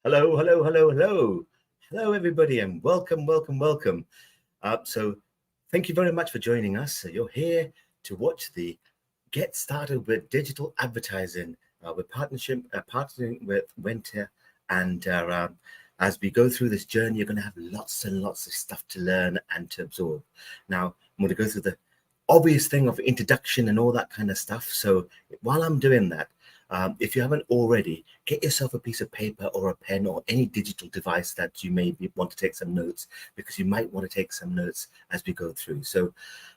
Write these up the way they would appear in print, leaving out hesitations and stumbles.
Hello, hello, hello, hello. Hello, everybody, and welcome, welcome, welcome. So thank you very much for joining us. So you're here to watch the Get Started with Digital Advertising. Partnering with Wenta, and as we go through this journey, you're going to have lots and lots of stuff to learn and to absorb. Now, I'm going to go through the obvious thing of introduction and all that kind of stuff. So while I'm doing that, if you haven't already, get yourself a piece of paper or a pen or any digital device that you want to take some notes, because you might want to take some notes as we go through. So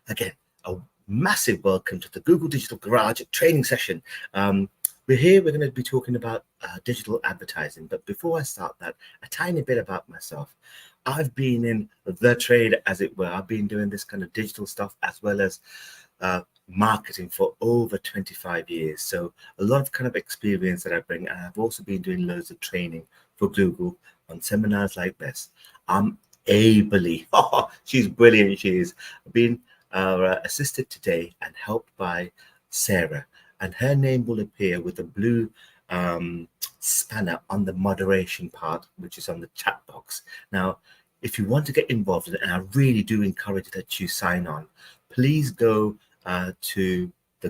again, a massive welcome to the Google Digital Garage training session. We're going to be talking about digital advertising. But before I start that, a tiny bit about myself. I've been in the trade, as it were. I've been doing this kind of digital stuff as well as marketing for over 25 years. So a lot of kind of experience that I bring. And I've also been doing loads of training for Google on seminars like this. I'm ably, she's brilliant, she is. I've been assisted today and helped by Sarah, and her name will appear with a blue spanner on the moderation part, which is on the chat box. Now, if you want to get involved in it, and I really do encourage that you sign on, please go to the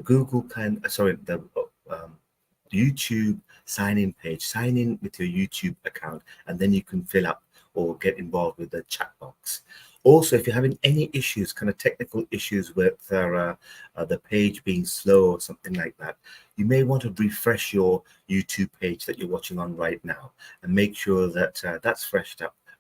YouTube sign-in page. Sign in with your YouTube account, and then you can fill up or get involved with the chat box. Also, if you're having any issues, kind of technical issues with the page being slow or something like that, you may want to refresh your YouTube page that you're watching on right now and make sure that that's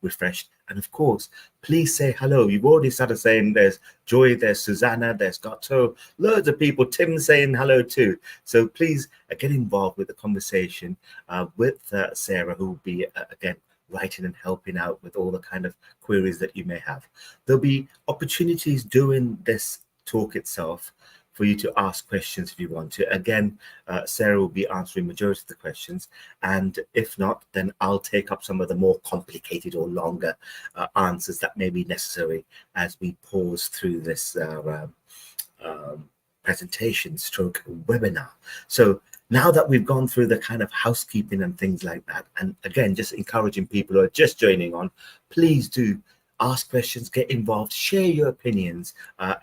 refreshed. And of course, please say hello. You've already started saying there's Joy, there's Susanna, there's Gato, loads of people. Tim saying hello too. So please get involved with the conversation with Sarah, who will be, again, writing and helping out with all the kind of queries that you may have. There'll be opportunities during this talk itself for you to ask questions if you want to. Again, Sarah will be answering majority of the questions, and if not, then I'll take up some of the more complicated or longer answers that may be necessary as we pause through this presentation stroke webinar. So now that we've gone through the kind of housekeeping and things like that, and again, just encouraging people who are just joining on, please do ask questions, get involved, share your opinions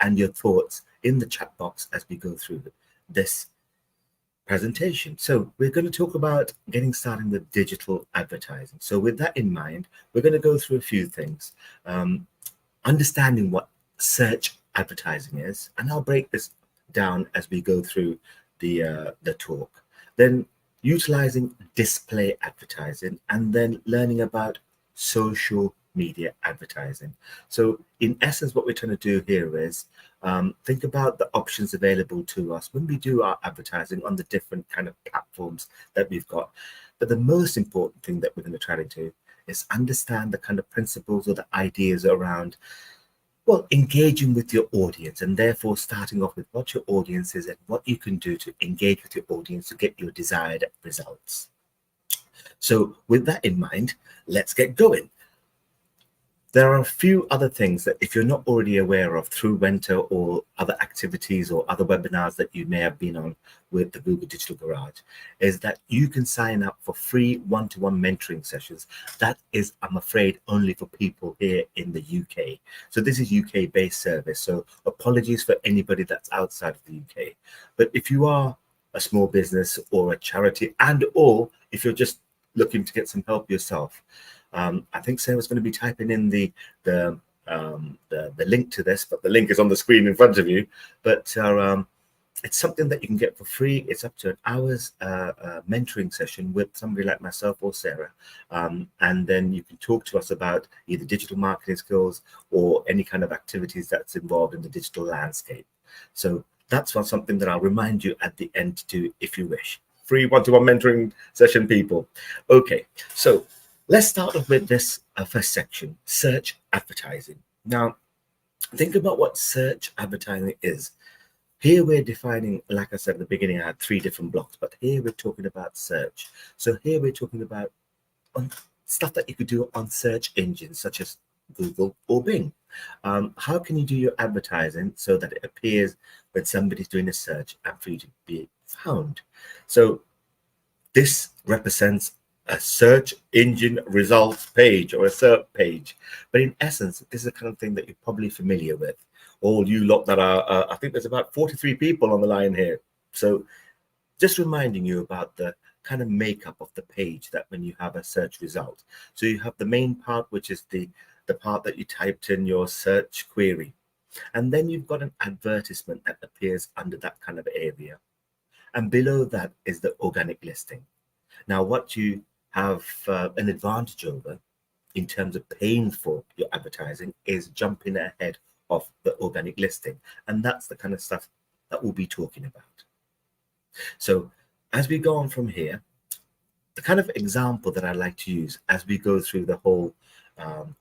and your thoughts in the chat box as we go through this presentation. So we're going to talk about getting started with digital advertising. So with that in mind, we're going to go through a few things. Understanding what search advertising is, and I'll break this down as we go through the talk. Then utilizing display advertising, and then learning about social media advertising. So in essence, what we're trying to do here is think about the options available to us when we do our advertising on the different kind of platforms that we've got. But the most important thing that we're going to try to do is understand the kind of principles or the ideas around, well, engaging with your audience, and therefore starting off with what your audience is and what you can do to engage with your audience to get your desired results. So with that in mind, let's get going. There are a few other things that if you're not already aware of through Wenta or other activities or other webinars that you may have been on with the Google Digital Garage, is that you can sign up for free one-to-one mentoring sessions. That is, I'm afraid, only for people here in the UK. So this is UK-based service. So apologies for anybody that's outside of the UK. But if you are a small business or a charity, and or if you're just looking to get some help yourself, I think Sarah's going to be typing in the link to this, but the link is on the screen in front of you. But it's something that you can get for free. It's up to an hour's mentoring session with somebody like myself or Sarah. And then you can talk to us about either digital marketing skills or any kind of activities that's involved in the digital landscape. So that's something that I'll remind you at the end to do if you wish. Free one-to-one mentoring session, people. Okay, so let's start off with this first section, search advertising. Now, think about what search advertising is. Here we're defining, like I said at the beginning, I had 3 different blocks, but here we're talking about search. So here we're talking about stuff that you could do on search engines such as Google or Bing. How can you do your advertising so that it appears when somebody's doing a search and for you to be found? So this represents a search engine results page or a SERP page. But in essence, this is the kind of thing that you're probably familiar with. All you lot that are, I think there's about 43 people on the line here. So just reminding you about the kind of makeup of the page that when you have a search result. So you have the main part, which is the part that you typed in your search query. And then you've got an advertisement that appears under that kind of area. And below that is the organic listing. Now, what you have an advantage over in terms of paying for your advertising is jumping ahead of the organic listing. And that's the kind of stuff that we'll be talking about. So as we go on from here, the kind of example that I like to use as we go through the whole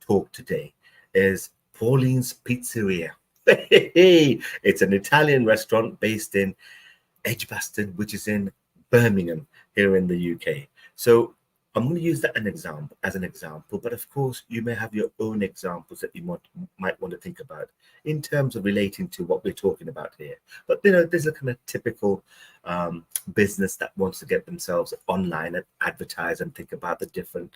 talk today is Pauline's Pizzeria. It's an Italian restaurant based in Edgbaston, which is in Birmingham here in the UK. So I'm going to use that as an example, but of course you may have your own examples that you might want to think about in terms of relating to what we're talking about here. But there's a kind of typical business that wants to get themselves online and advertise and think about the different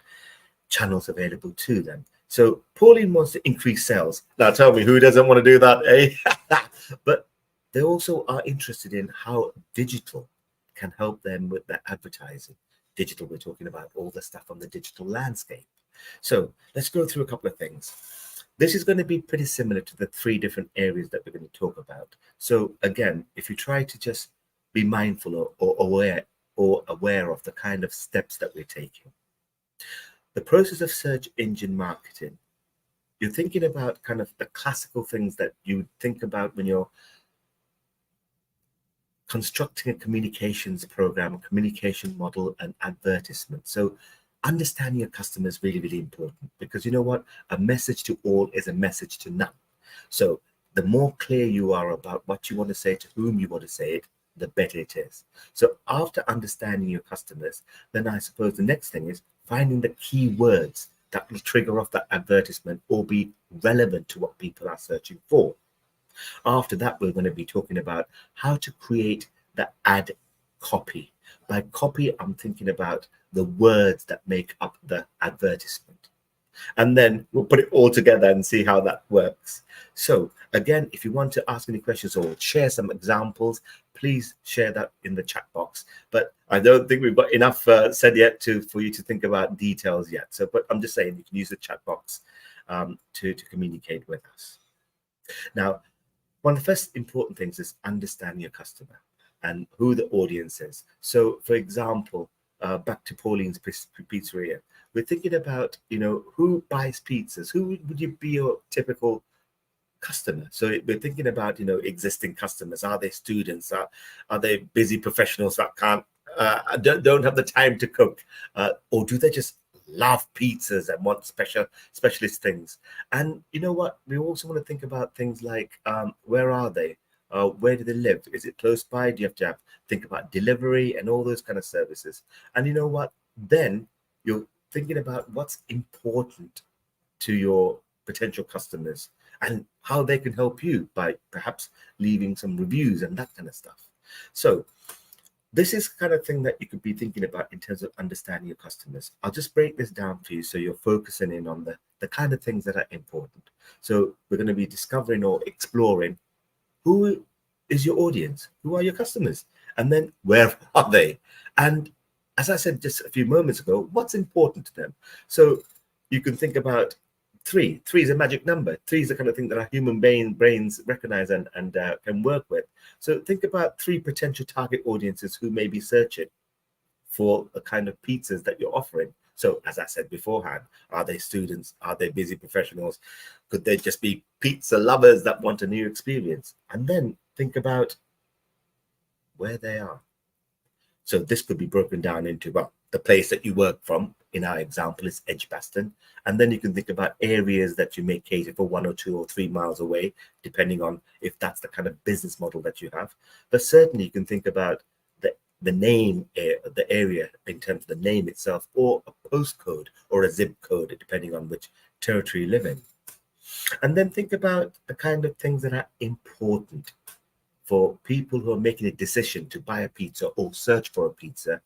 channels available to them. So Pauline wants to increase sales. Now tell me, who doesn't want to do that, eh? But they also are interested in how digital can help them with their advertising. Digital, we're talking about all the stuff on the digital landscape. So let's go through a couple of things. This is going to be pretty similar to the 3 different areas that we're going to talk about. So again, if you try to just be mindful or aware of the kind of steps that we're taking. The process of search engine marketing, you're thinking about kind of the classical things that you think about when you're constructing a communications program, communication model, and advertisement. So understanding your customer is really, really important, because you know what? A message to all is a message to none. So the more clear you are about what you want to say, to whom you want to say it, the better it is. So after understanding your customers, then I suppose the next thing is finding the key words that will trigger off that advertisement or be relevant to what people are searching for. After that, we're going to be talking about how to create the ad copy. By copy, I'm thinking about the words that make up the advertisement. And then we'll put it all together and see how that works. So again, if you want to ask any questions or share some examples, please share that in the chat box. But I don't think we've got enough said yet for you to think about details yet. So, but I'm just saying you can use the chat box to communicate with us. Now, one of the first important things is understanding your customer and who the audience is. So, for example, back to Pauline's Pizzeria, we're thinking about, who buys pizzas? Who would you be your typical customer? So we're thinking about, existing customers. Are they students? Are they busy professionals that don't have the time to cook? Or do they just love pizzas and want specialist things? And you know what? We also want to think about things like, where are they? Where do they live? Is it close by? Do you have to think about delivery and all those kind of services? And you know what? Then you're thinking about what's important to your potential customers and how they can help you by perhaps leaving some reviews and that kind of stuff. So this is kind of thing that you could be thinking about in terms of understanding your customers. I'll just break this down for you so you're focusing in on the kind of things that are important. So we're going to be discovering or exploring who is your audience, who are your customers, and then where are they? And as I said just a few moments ago, what's important to them? So you can think about 3. 3 is a magic number. 3 is the kind of thing that our human brains recognize and can work with. So think about 3 potential target audiences who may be searching for the kind of pizzas that you're offering. So as I said beforehand, are they students? Are they busy professionals? Could they just be pizza lovers that want a new experience? And then think about where they are. So this could be broken down into, well, the place that you work from, in our example, is Edgbaston. And then you can think about areas that you may cater for 1 or 2 or 3 miles away, depending on if that's the kind of business model that you have. But certainly you can think about the name, the area in terms of the name itself, or a postcode or a zip code, depending on which territory you live in. And then think about the kind of things that are important for people who are making a decision to buy a pizza or search for a pizza.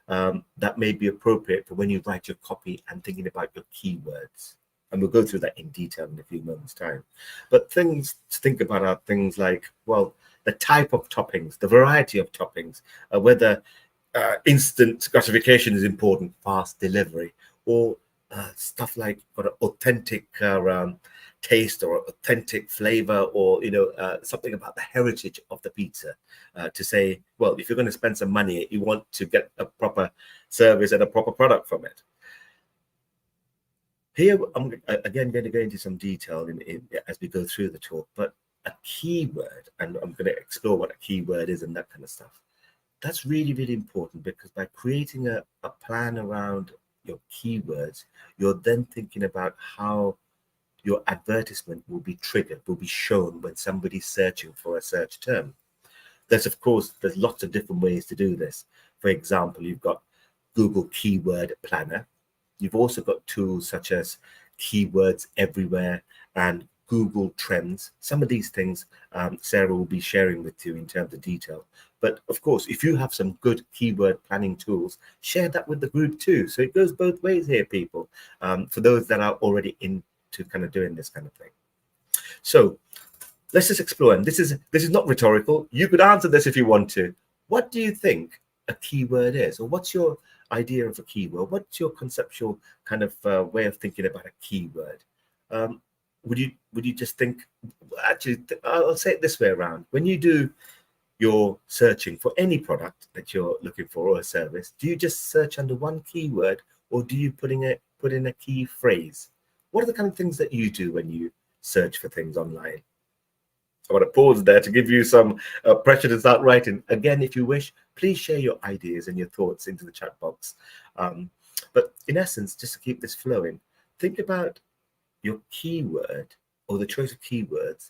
that may be appropriate for when you write your copy and thinking about your keywords. And we'll go through that in detail in a few moments' time. But things to think about are things like, well, the type of toppings, the variety of toppings, whether instant gratification is important, fast delivery, or stuff like got an authentic taste or authentic flavor, or something about the heritage of the pizza, to say, well, if you're going to spend some money, you want to get a proper service and a proper product from it. Here I'm again going to go into some detail as we go through the talk, but a keyword, and I'm going to explore what a keyword is and that kind of stuff. That's really, really important, because by creating a plan around your keywords, you're then thinking about how your advertisement will be triggered, will be shown when somebody's searching for a search term. There's lots of different ways to do this. For example, you've got Google Keyword Planner. You've also got tools such as Keywords Everywhere and Google Trends. Some of these things Sarah will be sharing with you in terms of detail. But of course, if you have some good keyword planning tools, share that with the group too. So it goes both ways here, people, for those that are already into kind of doing this kind of thing. So let's just explore. And this is not rhetorical. You could answer this if you want to. What do you think a keyword is? Or what's your idea of a keyword? What's your conceptual kind of way of thinking about a keyword? Would you just think, actually, I'll say it this way around. When you do your searching for any product that you're looking for or a service, do you just search under one keyword, or do you put in a key phrase? What are the kind of things that you do when you search for things online? I want to pause there to give you some pressure to start writing. Again, if you wish, please share your ideas and your thoughts into the chat box. But in essence, just to keep this flowing, think about your keyword, or the choice of keywords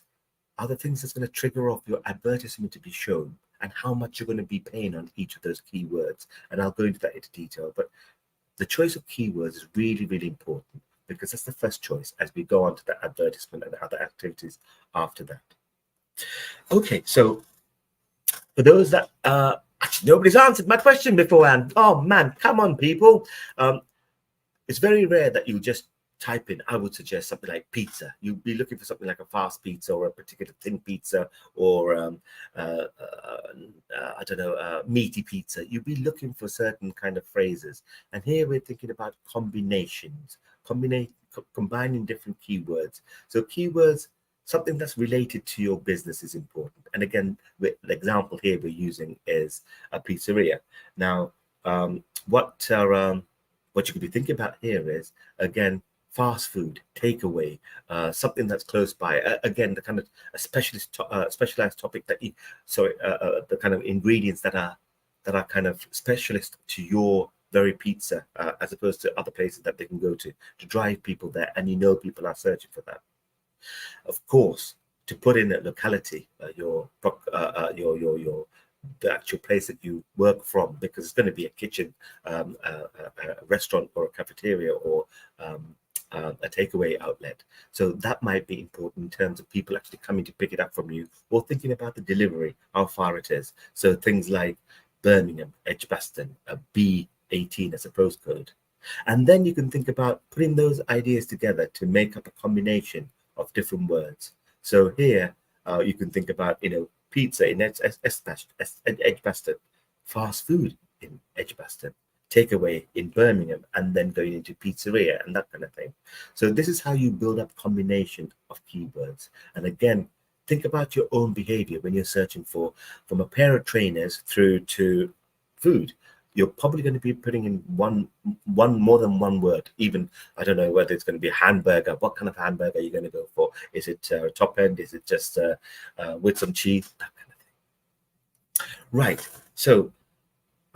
are the things that's going to trigger off your advertisement to be shown, and how much you're going to be paying on each of those keywords. And I'll go into that into detail. But the choice of keywords is really, really important, because that's the first choice as we go on to the advertisement and other activities after that. Okay, so for those that actually nobody's answered my question beforehand. Oh man, come on, people. It's very rare that you just type in, I would suggest something like pizza. You'd be looking for something like a fast pizza, or a particular thin pizza, or I don't know, meaty pizza. You'd be looking for certain kind of phrases. And here we're thinking about combinations, combining different keywords. So keywords, something that's related to your business, is important. And again, the example here we're using is a pizzeria. Now, what you could be thinking about here is, again, fast food, takeaway, something that's close by. Again, the kind of a specialized topic that the kind of ingredients that are kind of specialist to your very pizza, as opposed to other places that they can go to drive people there, and people are searching for that. Of course, to put in a locality, the actual place that you work from, because it's going to be a kitchen, a restaurant, or a cafeteria, or a takeaway outlet. So that might be important in terms of people actually coming to pick it up from you, or thinking about the delivery, how far it is. So things like Birmingham, Edgbaston, B18 as a postcode. And then you can think about putting those ideas together to make up a combination of different words. So here you can think about, pizza in Edgbaston, fast food in Edgbaston, takeaway in Birmingham, and then going into pizzeria and that kind of thing. So this is how you build up combination of keywords. And again, think about your own behavior when you're searching for, from a pair of trainers through to food. You're probably going to be putting in one more than one word. Even, I don't know whether it's going to be a hamburger. What kind of hamburger are you going to go for? Is it top end? Is it just with some cheese? That kind of thing. Right. So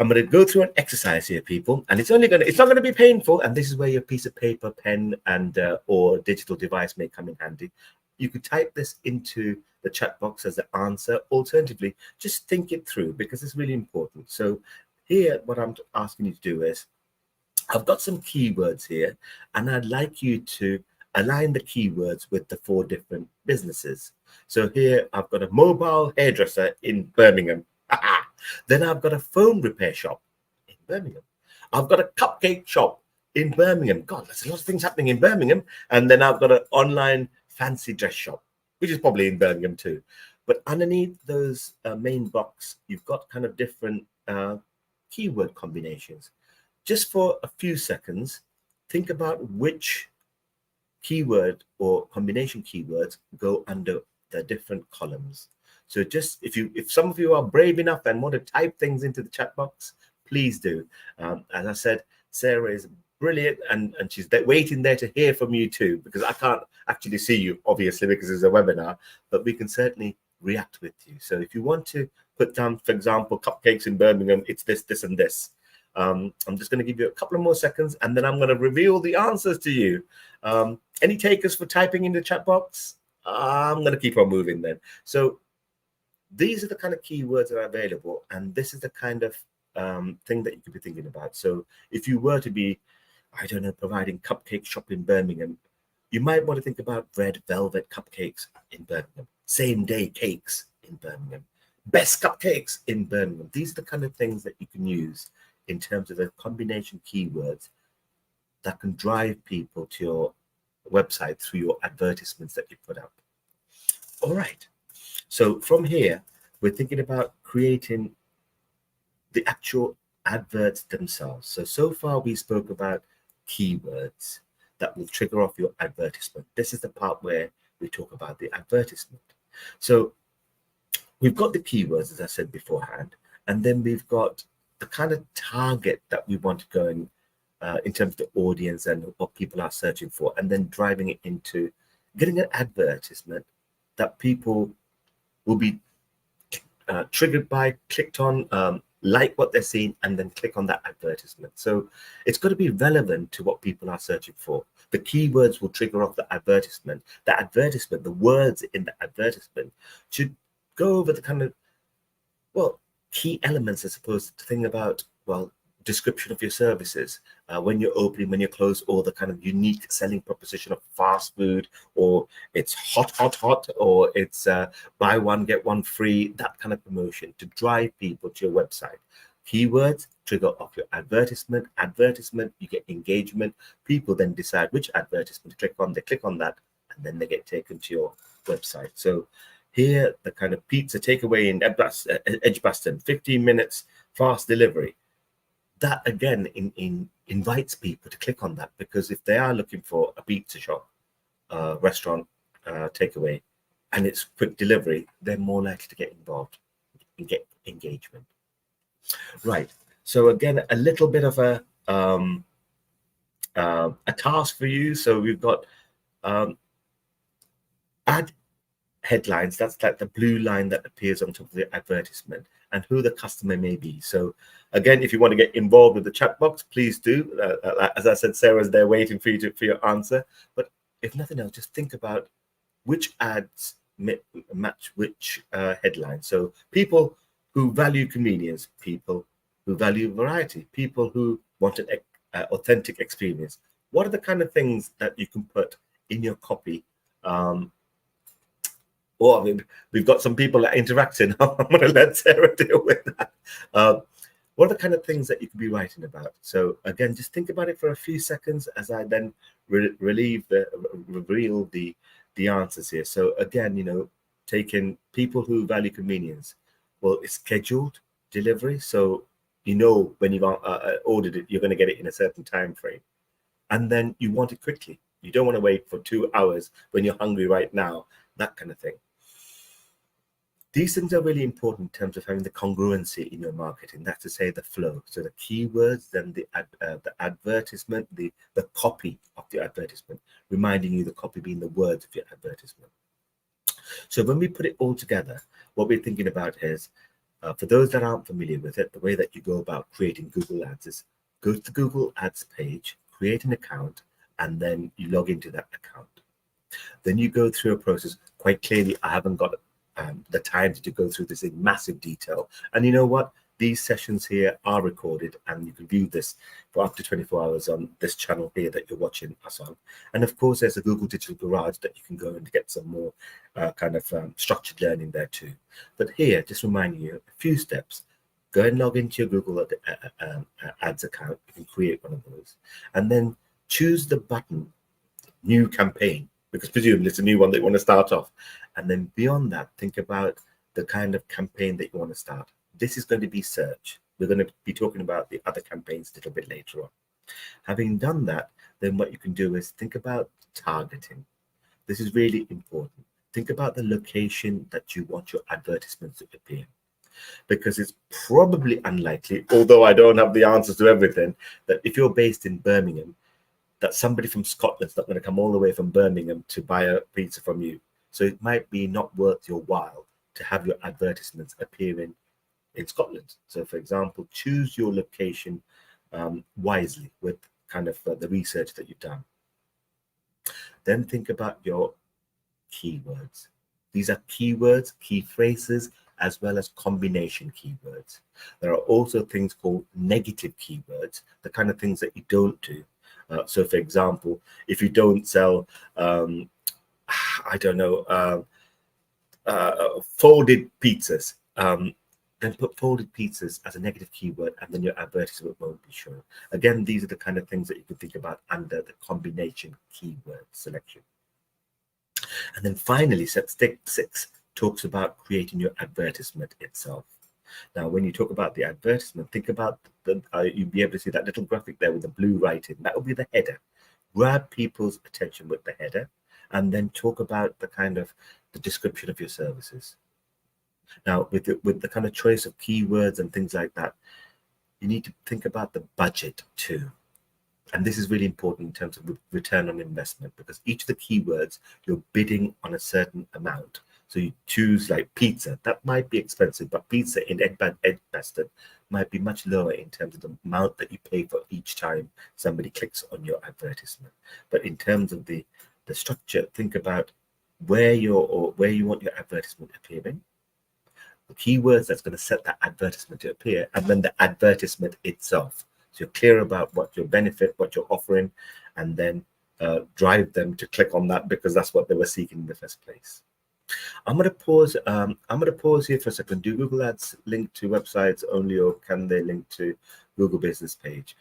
I'm going to go through an exercise here, people, and it's not going to be painful. And this is where your piece of paper, pen, and or digital device may come in handy. You could type this into the chat box as the answer. Alternatively, just think it through, because it's really important. So here, what I'm asking you to do is, I've got some keywords here, and I'd like you to align the keywords with the 4 different businesses. So here, I've got a mobile hairdresser in Birmingham. Then I've got a phone repair shop in Birmingham. I've got a cupcake shop in Birmingham. God, there's a lot of things happening in Birmingham. And then I've got an online fancy dress shop, which is probably in Birmingham too. But underneath those main box, you've got kind of different keyword combinations. Just for a few seconds, think about which keyword or combination keywords go under the different columns. So just if some of you are brave enough and want to type things into the chat box, please do. As I said, Sarah is brilliant, and she's waiting there to hear from you too, because I can't actually see you, obviously, because it's a webinar, but we can certainly react with you. So if you want to put down, for example, cupcakes in Birmingham, it's this, this, and this. I'm just going to give you a couple of more seconds, and then I'm going to reveal the answers to you. Any takers for typing in the chat box? I'm going to keep on moving then. So these are the kind of keywords that are available, and this is the kind of thing that you could be thinking about. So if you were to be, I don't know, providing cupcake shop in Birmingham, you might want to think about red velvet cupcakes in Birmingham, same day cakes in Birmingham, best cupcakes in Birmingham. These are the kind of things that you can use in terms of the combination keywords that can drive people to your website through your advertisements that you put up. All right. So from here, we're thinking about creating the actual adverts themselves. So far we spoke about keywords that will trigger off your advertisement. This is the part where we talk about the advertisement. So we've got the keywords, as I said beforehand, and then we've got the kind of target that we want to go in terms of the audience and what people are searching for, and then driving it into getting an advertisement that people will be triggered by, clicked on, like what they're seeing, and then click on that advertisement. So it's got to be relevant to what people are searching for. The keywords will trigger off the advertisement. The advertisement, the words in the advertisement should go over the kind of, well, key elements, I suppose, to think about, well, description of your services, when you're opening, when you're closed, or the kind of unique selling proposition of fast food, or it's hot, or it's buy one, get one free, that kind of promotion to drive people to your website. Keywords trigger off your advertisement. Advertisement, you get engagement. People then decide which advertisement to click on. They click on that, and then they get taken to your website. So here, the kind of pizza takeaway in Edgbaston, 15 minutes fast delivery. That again invites people to click on that, because if they are looking for a pizza shop, restaurant, takeaway, and it's quick delivery, they're more likely to get involved and get engagement. Right. So again, a little bit of a task for you. So we've got add headlines. That's like the blue line that appears on top of the advertisement, and who the customer may be. So again, if you want to get involved with the chat box, please do. As I said, Sarah's there waiting for you for your answer. But if nothing else, just think about which ads match which headline. So people who value convenience, people who value variety, people who want an authentic experience. What are the kind of things that you can put in your copy? Or I mean, we've got some people that are interacting. I'm going to let Sarah deal with that. What are the kind of things that you could be writing about? So again, just think about it for a few seconds as I then reveal the answers here. So again, you know, taking people who value convenience. Well, it's scheduled delivery, so you know when you've ordered it, you're going to get it in a certain time frame, and then you want it quickly. You don't want to wait for 2 hours when you're hungry right now. That kind of thing. These things are really important in terms of having the congruency in your marketing. That's to say the flow. So the keywords, then the advertisement, the copy of the advertisement, reminding you the copy being the words of your advertisement. So when we put it all together, what we're thinking about is, for those that aren't familiar with it, the way that you go about creating Google Ads is go to the Google Ads page, create an account, and then you log into that account. Then you go through a process. Quite clearly, I haven't got the time to go through this in massive detail. And you know what? These sessions here are recorded, and you can view this for up to 24 hours on this channel here that you're watching us on. And of course, there's a Google Digital Garage that you can go and get some more kind of structured learning there too. But here, just reminding you a few steps. Go and log into your Google Ads account. You can create one of those, and then choose the button New Campaign, because presumably it's a new one that you want to start off. And then beyond that, think about the kind of campaign that you want to start. This is going to be search. We're going to be talking about the other campaigns a little bit later on. Having done that, then what you can do is think about targeting. This is really important. Think about the location that you want your advertisements to appear, because it's probably unlikely, although I don't have the answers to everything, that if you're based in Birmingham, that somebody from Scotland's not going to come all the way from Birmingham to buy a pizza from you. So it might be not worth your while to have your advertisements appearing in Scotland. So, for example, choose your location wisely with kind of the research that you've done. Then think about your keywords. These are keywords, key phrases, as well as combination keywords. There are also things called negative keywords, the kind of things that you don't do. So, for example, if you don't sell, I don't know, folded pizzas, then put folded pizzas as a negative keyword, and then your advertisement won't be shown. Again, these are the kind of things that you can think about under the combination keyword selection. And then finally, step 6 talks about creating your advertisement itself. Now, when you talk about the advertisement, think about you'll be able to see that little graphic there with the blue writing. That will be the header. Grab people's attention with the header, and then talk about the kind of the description of your services. Now, with the kind of choice of keywords and things like that, you need to think about the budget too. And this is really important in terms of return on investment, because each of the keywords, you're bidding on a certain amount. So you choose like pizza, that might be expensive, but pizza in Edgbaston might be much lower in terms of the amount that you pay for each time somebody clicks on your advertisement. But in terms of the structure, think about where you want your advertisement appearing, the keywords that's going to set that advertisement to appear, and then the advertisement itself. So you're clear about what your benefit, what you're offering, and then drive them to click on that, because that's what they were seeking in the first place. I'm going to pause. I'm going to pause here for a second. Do Google Ads link to websites only, or can they link to Google Business page?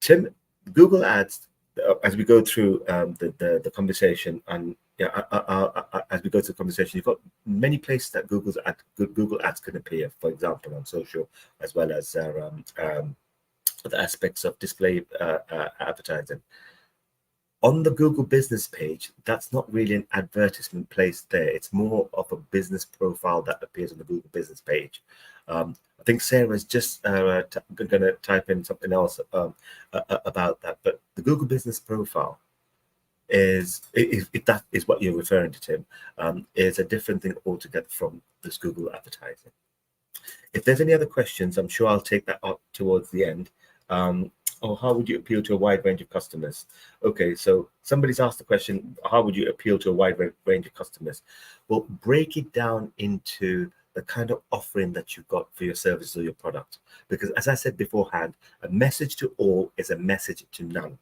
Tim, Google Ads, as we go through the conversation, and as we go through the conversation, you've got many places that Google Ads can appear. For example, on social, as well as the aspects of display advertising. On the Google Business page, that's not really an advertisement placed there. It's more of a business profile that appears on the Google Business page. I think Sarah's just going to type in something else about that. But the Google Business profile is, if that is what you're referring to, Tim, is a different thing altogether from this Google advertising. If there's any other questions, I'm sure I'll take that up towards the end. Or how would you appeal to a wide range of customers? Okay, so somebody's asked the question, how would you appeal to a wide range of customers? Well, break it down into the kind of offering that you've got for your service or your product. Because as I said beforehand, a message to all is a message to none.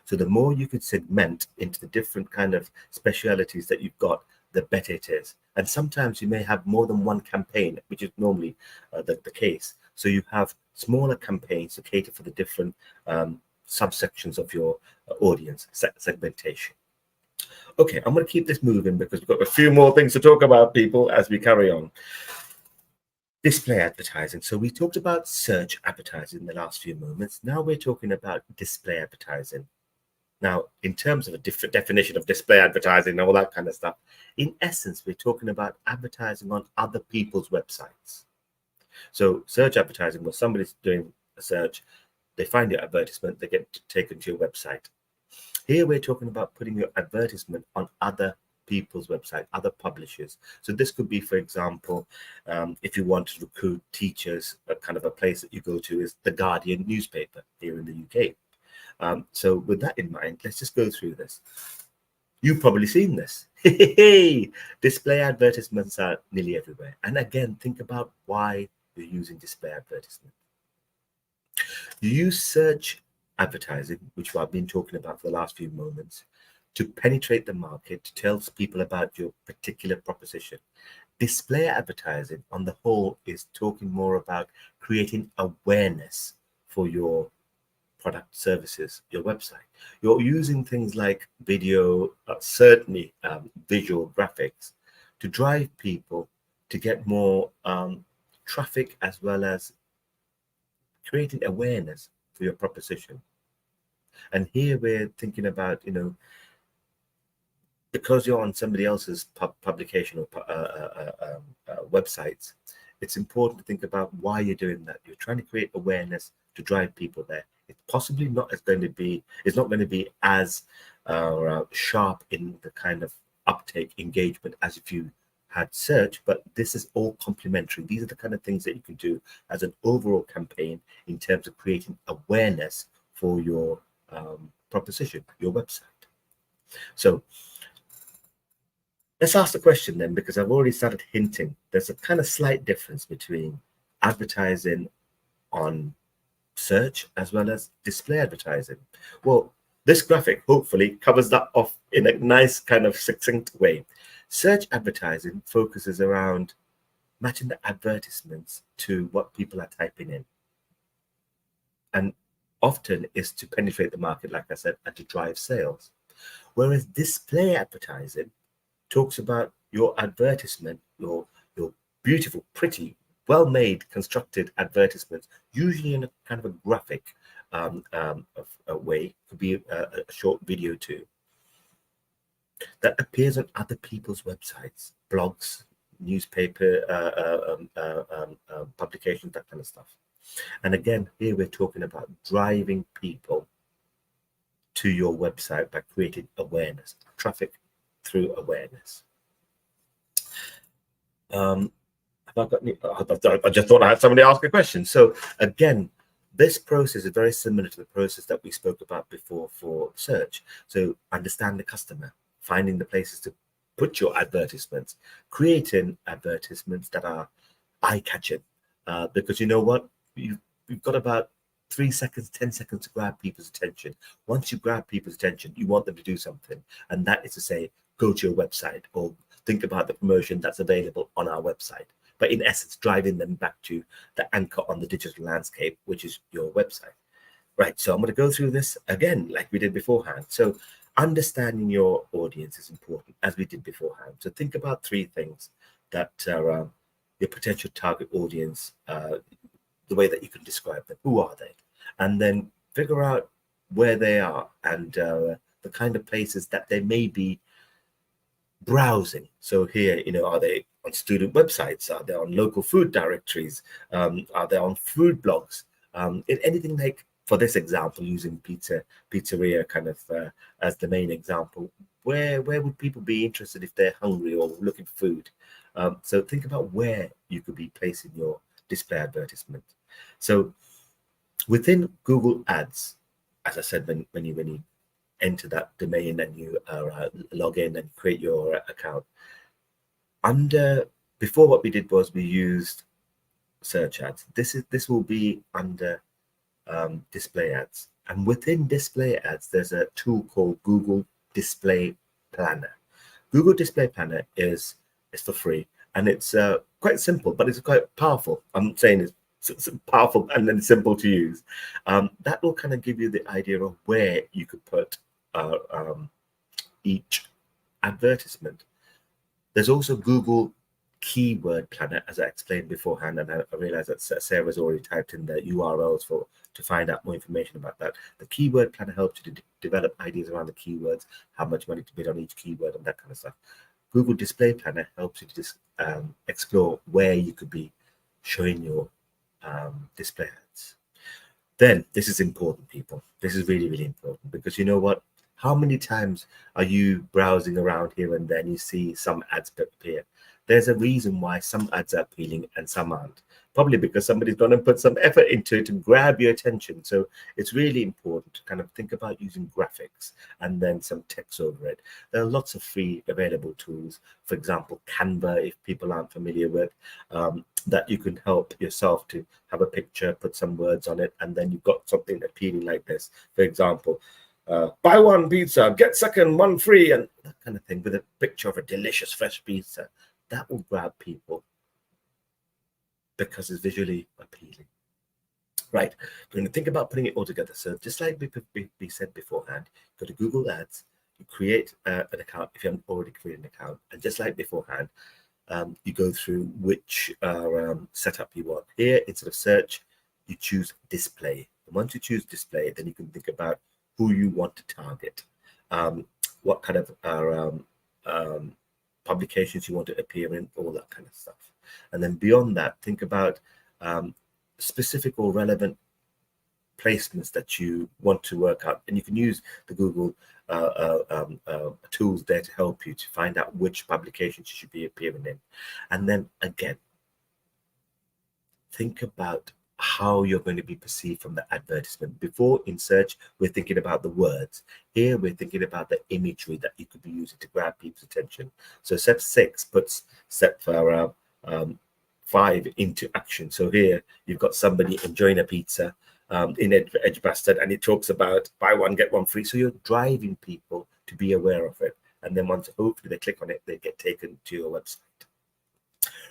So the more you could segment into the different kind of specialities that you've got, the better it is. And sometimes you may have more than one campaign, which is normally the case. So you have smaller campaigns to cater for the different subsections of your audience segmentation. Okay, I'm going to keep this moving because we've got a few more things to talk about, people, as we carry on. Display advertising. So we talked about search advertising in the last few moments. Now we're talking about display advertising. Now, in terms of a different definition of display advertising and all that kind of stuff, in essence, we're talking about advertising on other people's websites. So search advertising, where somebody's doing a search, they find your advertisement, they get taken to your website. Here we're talking about putting your advertisement on other people's website, other publishers. So this could be, for example, if you want to recruit teachers, a kind of a place that you go to is the Guardian newspaper here in the UK. So with that in mind, let's just go through this. You've probably seen this. Display advertisements are nearly everywhere. And again, think about why you're using display advertisement. You use search advertising, which I've been talking about for the last few moments, to penetrate the market, to tell people about your particular proposition. Display advertising on the whole is talking more about creating awareness for your product, services, your website. You're using things like video, certainly visual graphics, to drive people to get more traffic, as well as creating awareness for your proposition. And here we're thinking about, because you're on somebody else's publication or websites, it's important to think about why you're doing that. You're trying to create awareness to drive people there. It's possibly not as going to be, it's not going to be as sharp in the kind of uptake engagement as if you had search, but this is all complementary. These are the kind of things that you can do as an overall campaign in terms of creating awareness for your proposition, your website. So let's ask the question then, because I've already started hinting. There's a kind of slight difference between advertising on search as well as display advertising. Well, this graphic hopefully covers that off in a nice kind of succinct way. Search advertising focuses around matching the advertisements to what people are typing in, and often is to penetrate the market, like I said, and to drive sales. Whereas display advertising talks about your advertisement, your beautiful, pretty, well-made, constructed advertisements, usually in a kind of a graphic way. Could be a short video too, that appears on other people's websites, blogs, newspaper publications, that kind of stuff. And again, here we're talking about driving people to your website by creating awareness, traffic through awareness. Have I got any? I just thought I had somebody ask a question. So again, this process is very similar to the process that we spoke about before for search. So understand the customer, finding the places to put your advertisements, creating advertisements that are eye-catching, because you know what, you've got about 3 seconds, 10 seconds to grab people's attention. Once you grab people's attention, you want them to do something, and that is to say, go to your website or think about the promotion that's available on our website. But in essence, driving them back to the anchor on the digital landscape, which is your website. Right, so I'm going to go through this again like we did beforehand. So understanding your audience is important, as we did beforehand. So think about 3 things that are your potential target audience, the way that you can describe them. Who are they? And then figure out where they are and the kind of places that they may be browsing. So here, are they on student websites? Are they on local food directories? Are they on food blogs? In anything like, for this example, using pizzeria kind of as the main example, where would people be interested if they're hungry or looking for food? So think about where you could be placing your display advertisement. So within Google Ads, as I said, when you enter that domain and you log in and create your account, before what we did was we used search ads. This will be under display ads, and within display ads there's a tool called Google Display Planner. Google Display Planner is for free, and it's quite simple, but it's quite powerful. I'm saying it's powerful and then simple to use. That will kind of give you the idea of where you could put each advertisement. There's also Google Keyword Planner, as I explained beforehand, and I realized that Sarah's already typed in the URLs to find out more information about that. The Keyword Planner helps you to develop ideas around the keywords, how much money to bid on each keyword, and that kind of stuff. Google Display Planner helps you to just explore where you could be showing your display ads. Then this is important, people. This is really, really important, because you know what? How many times are you browsing around here and then you see some ads appear? There's a reason why some ads are appealing and some aren't. Probably because somebody's gone and put some effort into it to grab your attention. So it's really important to kind of think about using graphics and then some text over it. There are lots of free available tools. For example, Canva, if people aren't familiar with, that you can help yourself to have a picture, put some words on it, and then you've got something appealing like this. For example, buy one pizza, get second, one free, and that kind of thing, with a picture of a delicious fresh pizza. that will grab people because it's visually appealing. Right, we're going to think about putting it all together. So just like we said beforehand, go to Google Ads, you create an account if you haven't already created an account, and just like beforehand, you go through which setup you want. Here, instead of search, you choose display. And once you choose display, then you can think about who you want to target, what kind of publications you want to appear in, all that kind of stuff. And then beyond that, think about specific or relevant placements that you want to work out, and you can use the Google tools there to help you to find out which publications you should be appearing in. And then again, think about how you're going to be perceived from the advertisement. Before, in search, we're thinking about the words. Here we're thinking about the imagery that you could be using to grab people's attention. So step 6 puts step 5 into action. So here you've got somebody enjoying a pizza in Edgbaston, and it talks about buy one get one free. So you're driving people to be aware of it, and then once hopefully they click on it, they get taken to your website.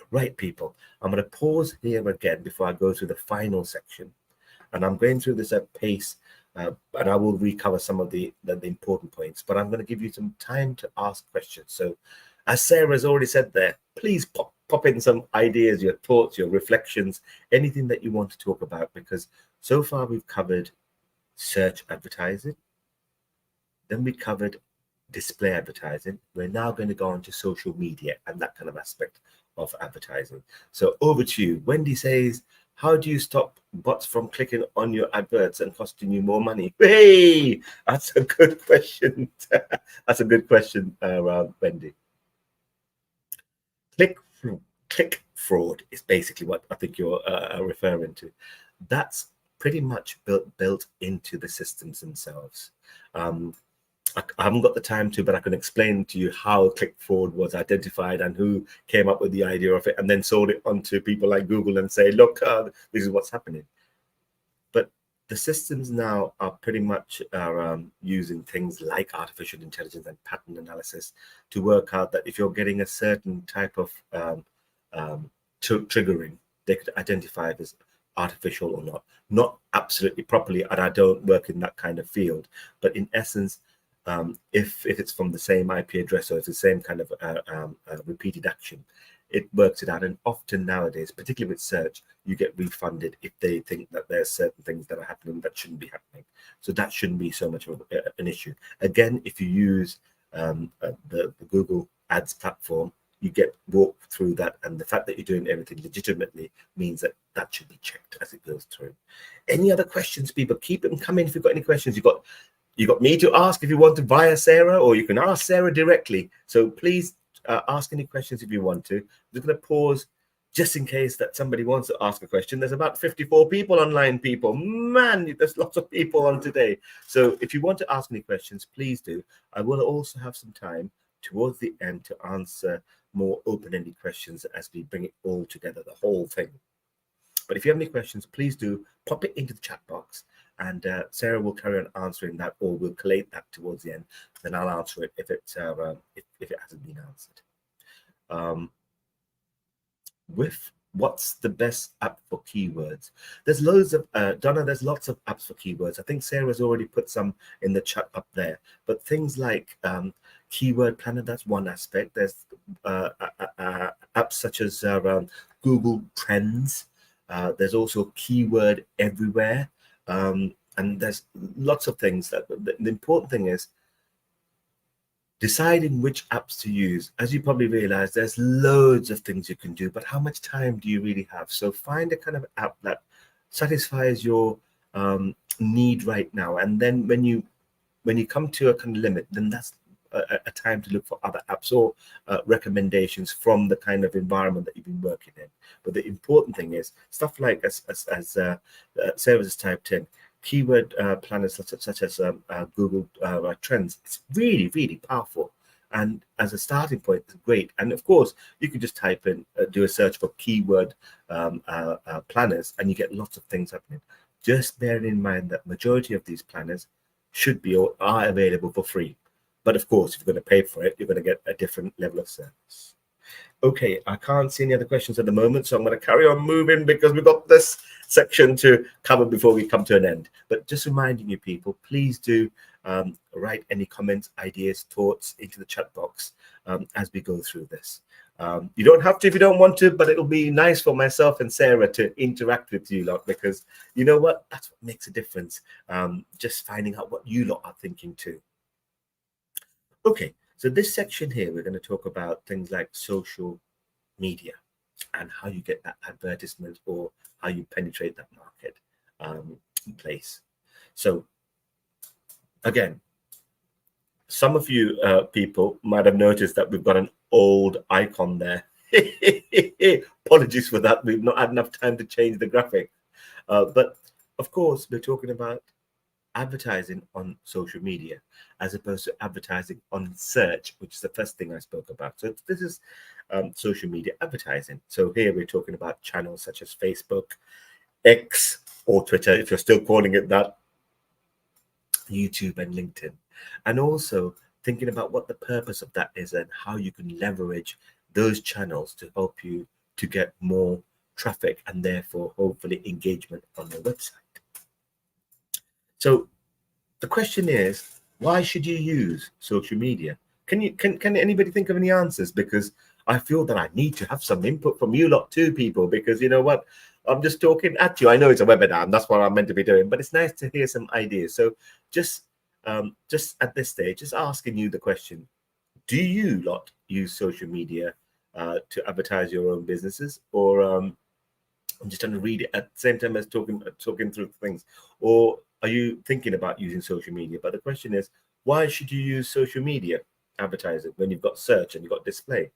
Right, people, I'm going to pause here again before I go through the final section, and I'm going through this at pace, and I will recover some of the important points, but I'm going to give you some time to ask questions. So as Sarah's already said there, please pop in some ideas, your thoughts, your reflections, anything that you want to talk about, because so far we've covered search advertising, then we covered display advertising. We're now going to go on to social media and that kind of aspect of advertising. So over to you. Wendy says, how do you stop bots from clicking on your adverts and costing you more money? Hey, that's a good question. That's a good question, Wendy. Click fraud is basically what I think you're referring to. That's pretty much built into the systems themselves. I haven't got the time to, but I can explain to you how click fraud was identified and who came up with the idea of it, and then sold it onto people like Google and say, look, this is what's happening. But the systems now are pretty much using things like artificial intelligence and pattern analysis to work out that if you're getting a certain type of triggering, they could identify it as artificial or not absolutely properly, and I don't work in that kind of field, but in essence, if it's from the same IP address or it's the same kind of repeated action, it works it out. And often nowadays, particularly with search, you get refunded if they think that there's certain things that are happening that shouldn't be happening. So that shouldn't be so much of an issue. Again, if you use the Google Ads platform, you get walked through that, and the fact that you're doing everything legitimately means that that should be checked as it goes through. Any other questions, people? Keep them coming. If you've got any questions, you got me to ask if you want to via Sarah, or you can ask Sarah directly. So please ask any questions if you want to. I'm just going to pause just in case that somebody wants to ask a question. There's about 54 people online, people. Man, there's lots of people on today. So if you want to ask any questions, please do. I will also have some time towards the end to answer more open-ended questions as we bring it all together, the whole thing. But if you have any questions, please do pop it into the chat box, and Sarah will carry on answering that, or we'll collate that towards the end. Then I'll answer it if it hasn't been answered. With what's the best app for keywords? There's loads of Donna. There's lots of apps for keywords. I think Sarah's already put some in the chat up there. But things like Keyword Planner, that's one aspect. There's apps such as Google Trends. There's also Keyword Everywhere. And there's lots of things. That the important thing is deciding which apps to use. As you probably realize, there's loads of things you can do, but how much time do you really have? So find a kind of app that satisfies your need right now, and then when you come to a kind of limit, then that's a time to look for other apps or recommendations from the kind of environment that you've been working in. But the important thing is stuff like as Sarah has typed in, keyword planners such as Google Trends. It's really, really powerful, and as a starting point, it's great. And of course, you can just type in, do a search for keyword planners, and you get lots of things happening. Just bearing in mind that majority of these planners should be or are available for free. But of course, if you're going to pay for it, you're going to get a different level of service. Okay, I can't see any other questions at the moment, so I'm going to carry on moving because we've got this section to cover before we come to an end. But just reminding you people, please do write any comments, ideas, thoughts into the chat box as we go through this. You don't have to if you don't want to, but it'll be nice for myself and Sarah to interact with you lot, because you know what? That's what makes a difference. Just finding out what you lot are thinking too. Okay, so this section here, we're going to talk about things like social media and how you get that advertisement or how you penetrate that market place. So again, some of you people might have noticed that we've got an old icon there. Apologies for that. We've not had enough time to change the graphic. But of course, we're talking about advertising on social media as opposed to advertising on search, which is the first thing I spoke about. So this is social media advertising. So here we're talking about channels such as Facebook, X, or Twitter, if you're still calling it that, YouTube and LinkedIn, and also thinking about what the purpose of that is and how you can leverage those channels to help you to get more traffic and therefore hopefully engagement on your website. So the question is, why should you use social media? Can anybody think of any answers? Because I feel that I need to have some input from you lot too, people, because you know what? I'm just talking at you. I know it's a webinar and that's what I'm meant to be doing, but it's nice to hear some ideas. So just at this stage, just asking you the question, do you lot use social media to advertise your own businesses? Or I'm just trying to read it at the same time as talking through things. Or are you thinking about using social media? But the question is, why should you use social media advertising when you've got search and you've got display?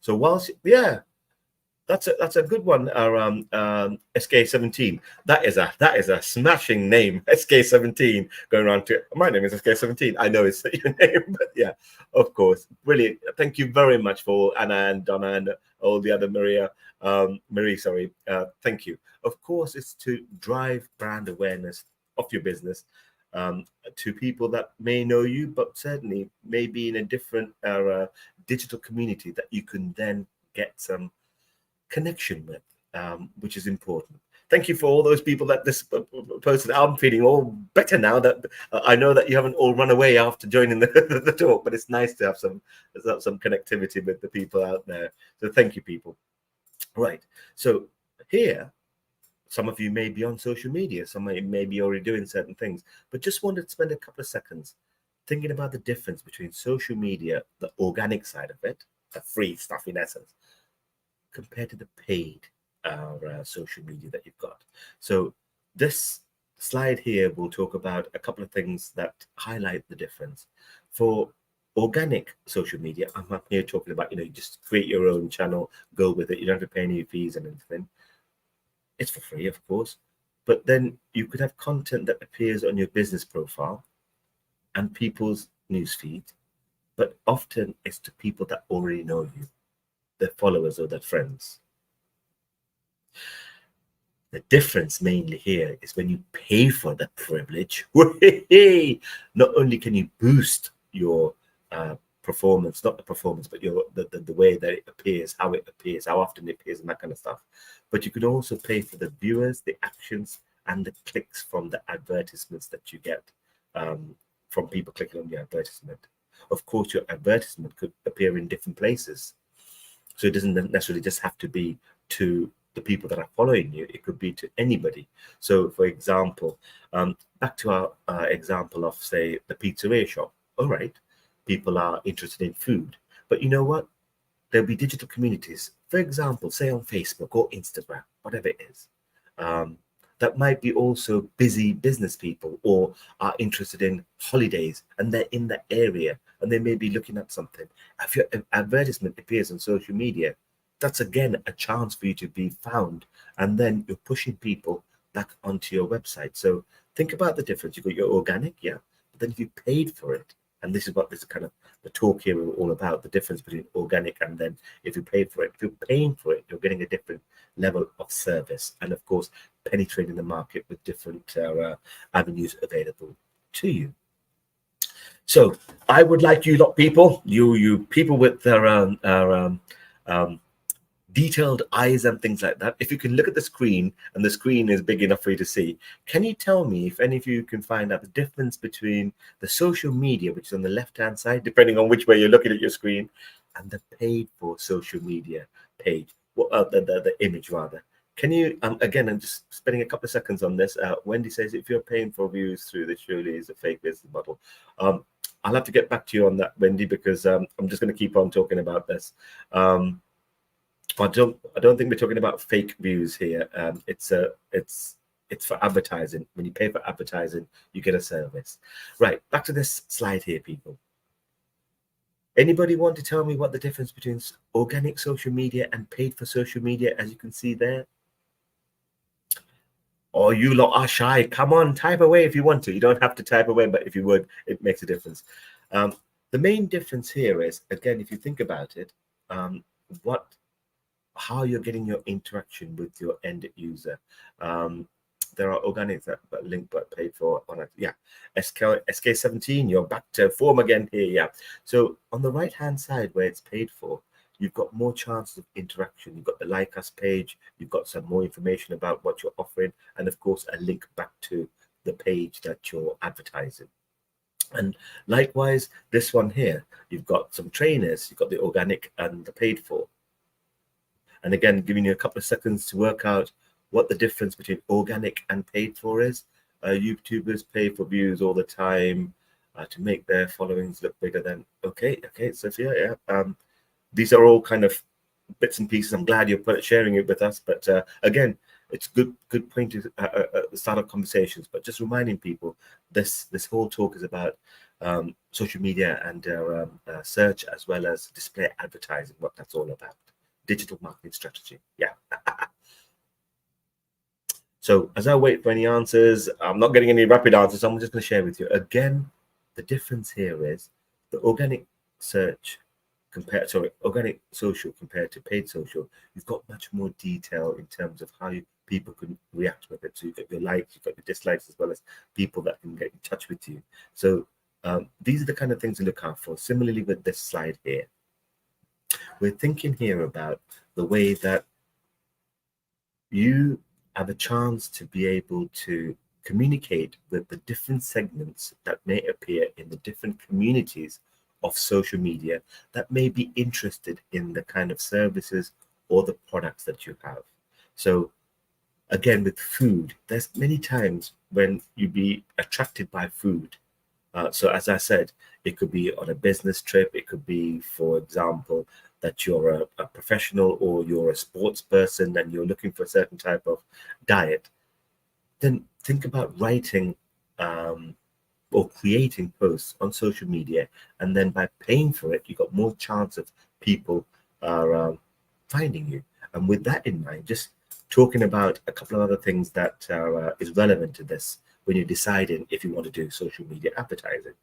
So whilst, yeah, that's a good one. SK17. That is a smashing name. SK17 going around to my name is SK17. I know it's your name, but yeah, of course, brilliant. Thank you very much for Anna and Donna and all the other Marie. Sorry, thank you. Of course, it's to drive brand awareness of your business to people that may know you, but certainly may be in a different digital community that you can then get some connection with, which is important. Thank you for all those people that this posted. I'm feeling all better now that I know that you haven't all run away after joining the talk, but it's nice to have some connectivity with the people out there. So thank you, people. Right. So here, some of you may be on social media, some may be already doing certain things, but just wanted to spend a couple of seconds thinking about the difference between social media, the organic side of it, the free stuff in essence, compared to the paid social media that you've got. So this slide here will talk about a couple of things that highlight the difference. For organic social media, I'm not here talking about, you just create your own channel, go with it. You don't have to pay any fees and anything. It's for free, of course. But then you could have content that appears on your business profile and people's newsfeed, but often it's to people that already know you, their followers or their friends. The difference mainly here is when you pay for the privilege, not only can you boost your performance, not the performance, but the way that it appears, how it appears, how often it appears, and that kind of stuff. But you can also pay for the viewers, the actions, and the clicks from the advertisements that you get from people clicking on your advertisement. Of course, your advertisement could appear in different places. So it doesn't necessarily just have to be to the people that are following you. It could be to anybody. So, for example, back to our example of, say, the pizzeria shop. All right, people are interested in food. But you know what? There'll be digital communities, for example, say on Facebook or Instagram, whatever it is, that might be also busy business people or are interested in holidays and they're in that area and they may be looking at something. If your advertisement appears on social media, that's again a chance for you to be found, and then you're pushing people back onto your website. So think about the difference. You've got your organic, yeah, but then if you paid for it, and this is what this kind of the talk here is all about, the difference between organic and then if you pay for it. If you're paying for it, you're getting a different level of service and, of course, penetrating the market with different avenues available to you. So I would like you lot people, you people with their um, detailed eyes and things like that. If you can look at the screen and the screen is big enough for you to see, can you tell me if any of you can find out the difference between the social media, which is on the left-hand side, depending on which way you're looking at your screen, and the paid for social media page, the image rather. Can you, again, I'm just spending a couple of seconds on this. Wendy says, if you're paying for views through this, surely is a fake business model. I'll have to get back to you on that, Wendy, because I'm just going to keep on talking about this. I don't think we're talking about fake views here. It's for advertising. When you pay for advertising, you get a service. Right, back to this slide here, people. Anybody want to tell me what the difference between organic social media and paid for social media, as you can see there? Or you lot are shy. Come on, type away if you want to. You don't have to type away, but if you would, it makes a difference. The main difference here is, again, if you think about it, how you're getting your interaction with your end user. There are organics that link but paid for on it. Yeah, SK17, you're back to form again here. Yeah. So on the right hand side where it's paid for, you've got more chances of interaction. You've got the like us page, you've got some more information about what you're offering, and of course a link back to the page that you're advertising. And likewise, this one here, you've got some trainers, you've got the organic and the paid for. And again, giving you a couple of seconds to work out what the difference between organic and paid for is. YouTubers pay for views all the time to make their followings look bigger than. Okay, Sophia, yeah. These are all kind of bits and pieces. I'm glad you're sharing it with us. But again, it's good point to start up conversations. But just reminding people, this whole talk is about social media and search as well as display advertising, what that's all about. Digital marketing strategy. Yeah. So as I wait for any answers, I'm not getting any rapid answers. So I'm just going to share with you again. The difference here is the organic search organic social compared to paid social. You've got much more detail in terms of how people can react with it. So you've got your likes, you've got your dislikes, as well as people that can get in touch with you. So these are the kind of things to look out for. Similarly with this slide here. We're thinking here about the way that you have a chance to be able to communicate with the different segments that may appear in the different communities of social media that may be interested in the kind of services or the products that you have. So again, with food, there's many times when you be attracted by food. So as I said, it could be on a business trip. It could be, for example, that you're a professional or you're a sports person and you're looking for a certain type of diet. Then think about writing or creating posts on social media. And then by paying for it, you've got more chance of people finding you. And with that in mind, just talking about a couple of other things that is relevant to this when you're deciding if you want to do social media advertising.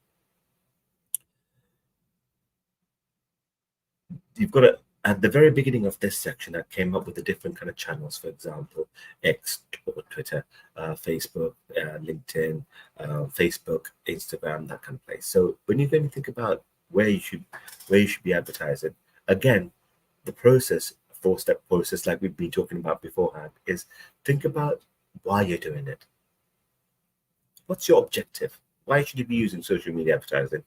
You've got to, at the very beginning of this section, I came up with the different kind of channels, for example, X or Twitter, Facebook, LinkedIn, Facebook, Instagram, that kind of place. So when you're going to think about where you should be advertising, again, the process, four-step process, like we've been talking about beforehand, is think about why you're doing it. What's your objective? Why should you be using social media advertising?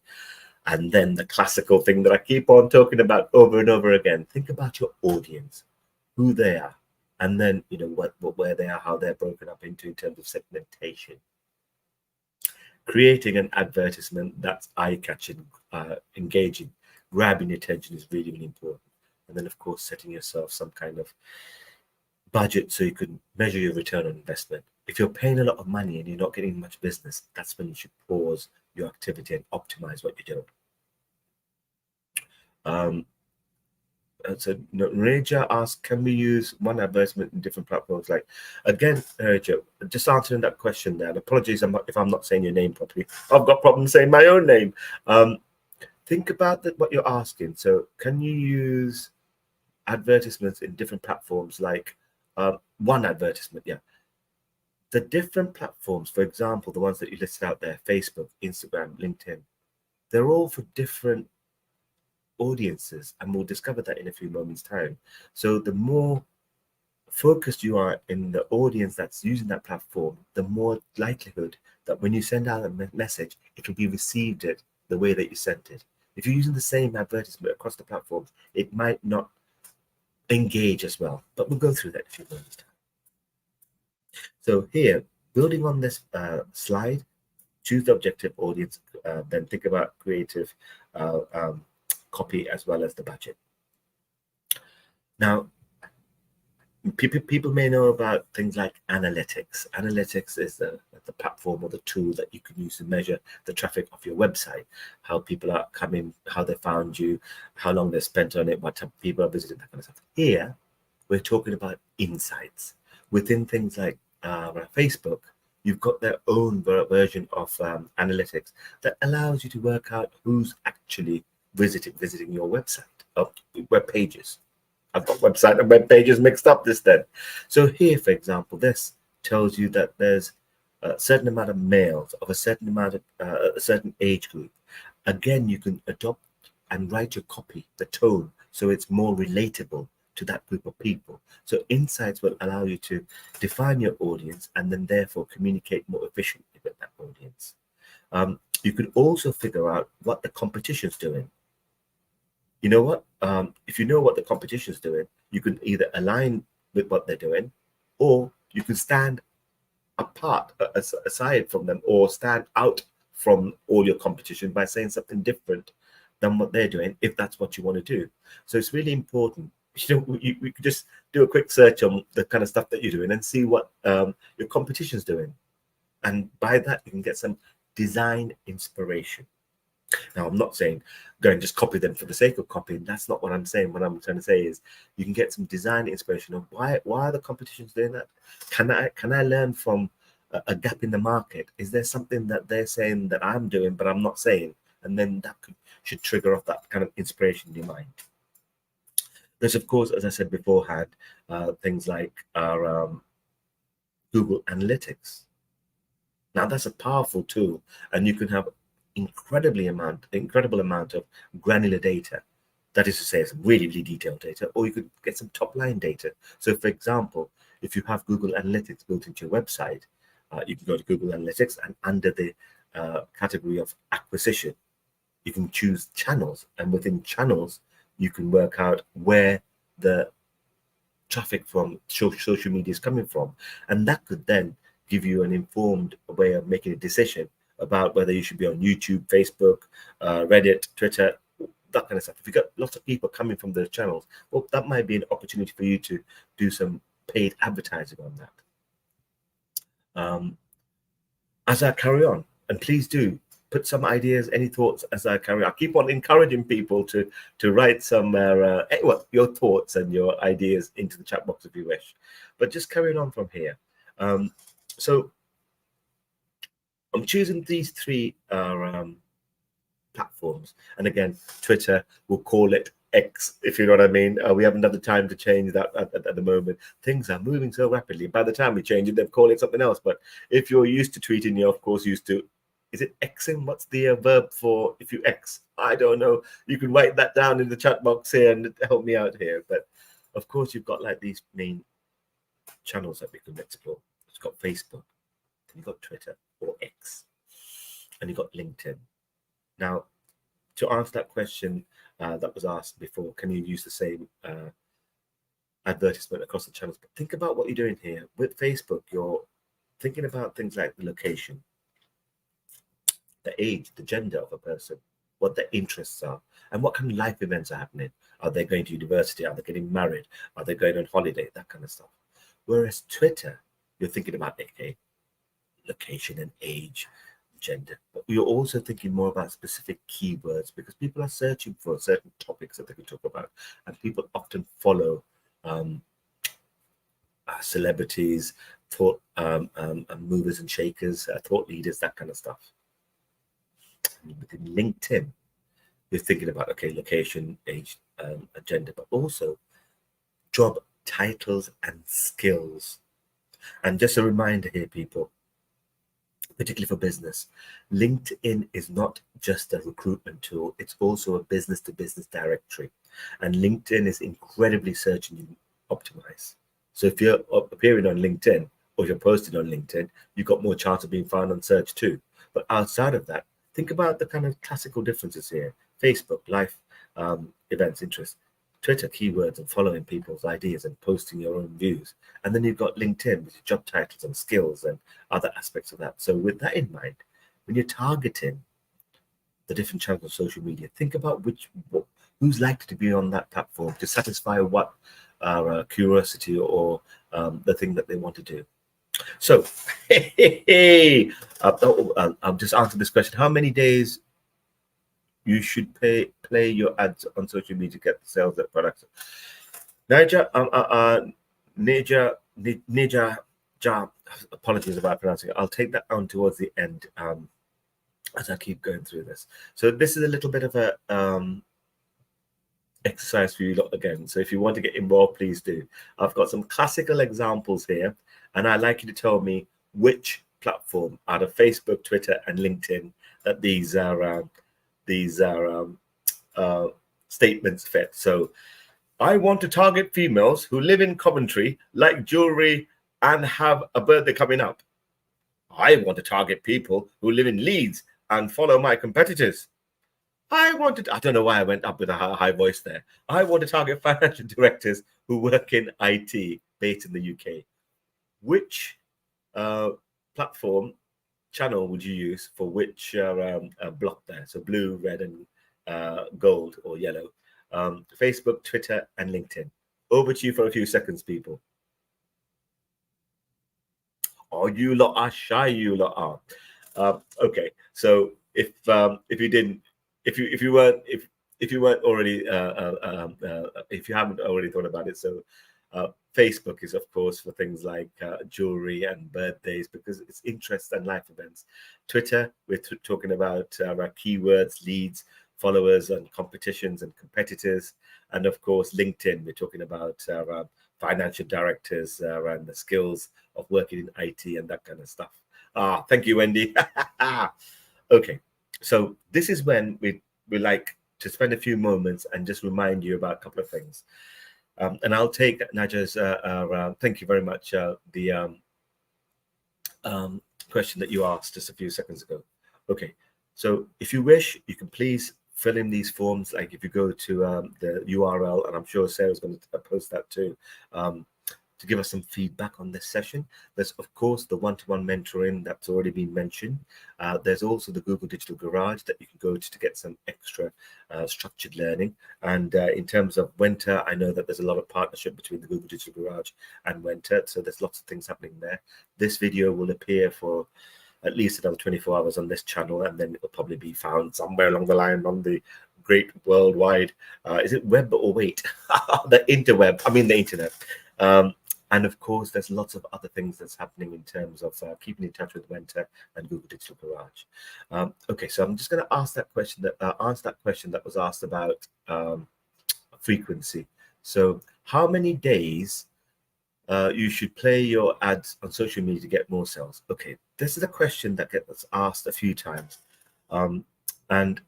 And then the classical thing that I keep on talking about over and over again, think about your audience, who they are, and then, you know, where they are, how they're broken up into in terms of segmentation. Creating an advertisement that's eye-catching, engaging, grabbing attention is really, really important. And then, of course, setting yourself some kind of budget so you can measure your return on investment. If you're paying a lot of money and you're not getting much business, that's when you should pause your activity and optimize what you're doing. So Reja asked, can we use one advertisement in different platforms? Like, again, Reja, just answering that question there. And apologies if I'm not saying your name properly. I've got problems saying my own name. Think about what you're asking. So can you use advertisements in different platforms? Like one advertisement, yeah. The different platforms, for example, the ones that you listed out there, Facebook, Instagram, LinkedIn, they're all for different audiences, and we'll discover that in a few moments' time. So the more focused you are in the audience that's using that platform, the more likelihood that when you send out a message, it will be received it the way that you sent it. If you're using the same advertisement across the platforms, it might not engage as well. But we'll go through that in a few moments' time. So here, building on this slide, choose the objective audience, then think about creative copy as well as the budget. Now, people may know about things like analytics. Analytics is the platform or the tool that you can use to measure the traffic of your website, how people are coming, how they found you, how long they spent on it, what type of people are visiting, that kind of stuff. Here, we're talking about insights. Within things like Facebook, you've got their own version of analytics that allows you to work out who's actually visiting your website, web pages. I've got website and web pages mixed up this then. So here, for example, this tells you that there's a certain amount of males of a certain amount of a certain age group. Again, you can adopt and write your copy, the tone, so it's more relatable to that group of people. So insights will allow you to define your audience and then therefore communicate more efficiently with that audience. You could also figure out what the competition's doing. You know what? If you know what the competition is doing, you can either align with what they're doing, or you can stand apart, aside from them, or stand out from all your competition by saying something different than what they're doing, if that's what you want to do. So it's really important. You know, you could just do a quick search on the kind of stuff that you're doing and see what your competition's doing, and by that you can get some design inspiration. Now, I'm not saying go and just copy them for the sake of copying. That's not what I'm saying. What I'm trying to say is you can get some design inspiration of why are the competitions doing that? Can I learn from a gap in the market? Is there something that they're saying that I'm doing but I'm not saying? And then that should trigger off that kind of inspiration in your mind. There's, of course, as I said beforehand, things like our Google Analytics. Now, that's a powerful tool, and you can have incredible amount of granular data. That is to say, some really, really detailed data, or you could get some top line data. So, for example, if you have Google Analytics built into your website, you can go to Google Analytics, and under the category of acquisition, you can choose channels, and within channels, you can work out where the traffic from social media is coming from, and that could then give you an informed way of making a decision about whether you should be on YouTube, Facebook, Reddit, Twitter, that kind of stuff. If you've got lots of people coming from those channels, well, that might be an opportunity for you to do some paid advertising on that. As I carry on, and please do put some ideas, any thoughts as I carry on. I keep on encouraging people to write some your thoughts and your ideas into the chat box if you wish. But just carrying on from here. So I'm choosing these three platforms, and again, Twitter, we'll call it X, if you know what I mean. We haven't had the time to change that at the moment. Things are moving so rapidly. By the time we change it, they've called it something else. But if you're used to tweeting, you're of course used to, is it Xing? What's the verb for if you X? I don't know. You can write that down in the chat box here and help me out here. But of course, you've got like these main channels that we can explore. It's got Facebook, then you've got Twitter or X, and you've got LinkedIn. Now, to answer that question that was asked before, can you use the same advertisement across the channels? But think about what you're doing here. With Facebook, you're thinking about things like the location, the age, the gender of a person, what their interests are, and what kind of life events are happening. Are they going to university? Are they getting married? Are they going on holiday? That kind of stuff. Whereas Twitter, you're thinking about location and age, gender, but you're also thinking more about specific keywords, because people are searching for certain topics that they can talk about, and people often follow celebrities, thought movers and shakers, thought leaders, that kind of stuff. And within LinkedIn, you're thinking about location, age, gender, but also job titles and skills. And just a reminder here, people, particularly for business. LinkedIn is not just a recruitment tool, it's also a business to business directory. And LinkedIn is incredibly search engine optimized. So if you're appearing on LinkedIn or if you're posting on LinkedIn, you've got more chance of being found on search too. But outside of that, think about the kind of classical differences here. Facebook, life, events, interests. Twitter, keywords and following people's ideas and posting your own views. And then you've got LinkedIn with your job titles and skills and other aspects of that. So with that in mind, when you're targeting the different channels of social media, think about who's likely to be on that platform to satisfy what curiosity or the thing that they want to do. So I'll just answer this question. How many days you should play your ads on social media to get the sales that products? Niger, apologies about pronouncing it. I'll take that on towards the end as I keep going through this. So this is a little bit of a exercise for you lot again. So if you want to get involved, please do. I've got some classical examples here, and I'd like you to tell me which platform out of Facebook, Twitter, and LinkedIn that these are statements fit. So I want to target females who live in Coventry, like jewelry, and have a birthday coming up. I want to target people who live in Leeds and follow my competitors. I don't know why I went up with a high voice there. I want to target financial directors who work in IT based in the UK. Which platform channel would you use for which block there? So blue, red, and gold or yellow. Facebook, Twitter, and LinkedIn. Over to you for a few seconds, people. Oh, you lot are shy. You lot are. Okay, so if you weren't already if you haven't already thought about it, so Facebook is of course for things like jewelry and birthdays because it's interests and life events. Twitter, we're talking about keywords, leads, followers, and competitions and competitors. And of course, LinkedIn, we're talking about financial directors and the skills of working in IT and that kind of stuff. Thank you, Wendy. Okay, so this is when we like to spend a few moments and just remind you about a couple of things. And I'll take Naja's, thank you very much, the question that you asked just a few seconds ago. Okay, so if you wish, you can please fill in these forms. Like if you go to the URL, and I'm sure Sarah's going to post that too, to give us some feedback on this session. There's, of course, the one-to-one mentoring that's already been mentioned. There's also the Google Digital Garage that you can go to get some extra structured learning. And in terms of Wenta, I know that there's a lot of partnership between the Google Digital Garage and Wenta, so there's lots of things happening there. This video will appear for at least another 24 hours on this channel, and then it'll probably be found somewhere along the line on the great worldwide, is it web or wait? The interweb, I mean the internet. And of course, there's lots of other things that's happening in terms of keeping in touch with Wenta and Google Digital Garage. Okay, so I'm just going to ask that question that was asked about frequency. So how many days you should play your ads on social media to get more sales? Okay, this is a question that gets asked a few times. And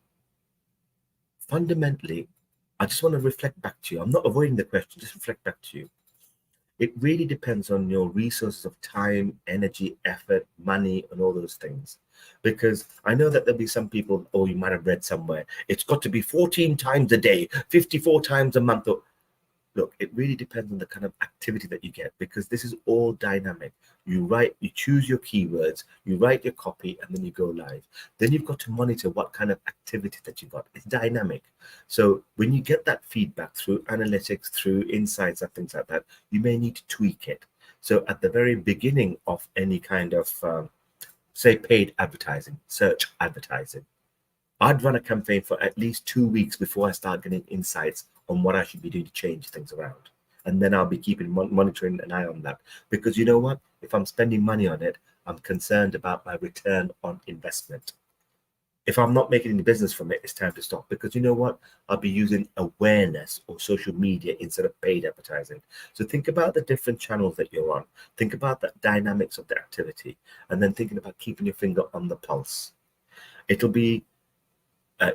fundamentally, I just want to reflect back to you. I'm not avoiding the question, just reflect back to you. It really depends on your resources of time, energy, effort, money, and all those things. Because I know that there'll be some people, oh, you might have read somewhere, it's got to be 14 times a day, 54 times a month. Look, it really depends on the kind of activity that you get, because this is all dynamic. You choose your keywords, you write your copy, and then you go live. Then you've got to monitor what kind of activity that you got. It's dynamic. So when you get that feedback through analytics, through insights and things like that, you may need to tweak it. So at the very beginning of any kind of, say, paid advertising, search advertising, I'd run a campaign for at least 2 weeks before I start getting insights on what I should be doing to change things around. And then I'll be keeping monitoring an eye on that. Because you know what? If I'm spending money on it, I'm concerned about my return on investment. if I'm not making any business from it, it's time to stop, because you know what? I'll be using awareness or social media instead of paid advertising. So think about the different channels that you're on. Think about the dynamics of the activity, and then thinking about keeping your finger on the pulse. It'll be